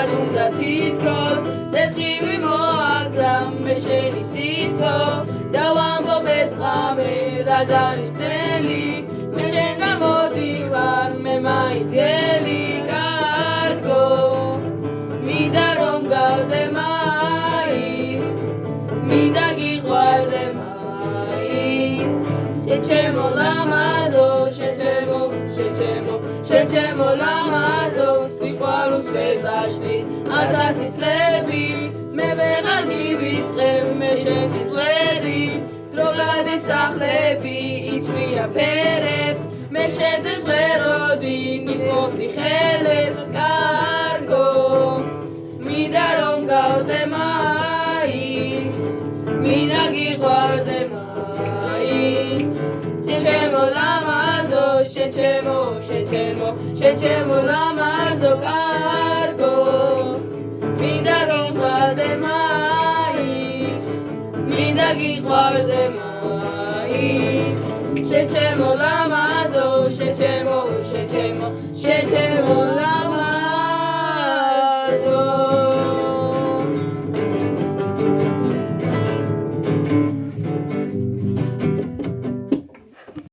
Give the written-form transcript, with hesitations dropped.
არ უნდა თითქოს ზესხივი მოაგდა მე შენი სითბო და ვამბობ ეს ღამე რაც არის მთელი მე შენ გამოდივარ მე მაინც ელი კარგო მინდა რომ გავდე მაინც მინდა გიყვარდე მაინც შეჩემო ლამაზო შეჩემო ლამაზო სიყვარულს ვერ წაშლის 1000 წლები მე ვეღარ მივიწყებ მე შენი წვერი დრო გადისახლები იცვლია ფერებს მე შეძეს ღეროდი ნიტყობდი ხელებს კარგო მინდა რომ გავდე მაინც მინდა გიყვარდე მაინც შეჩემო ლამაზო შეჩემო ლამაზო კარგო მინდა რომ გავდე მაინც მინდა გიყვარდე მაინც შეჩემო ლამაზო შეჩემო ლამაზო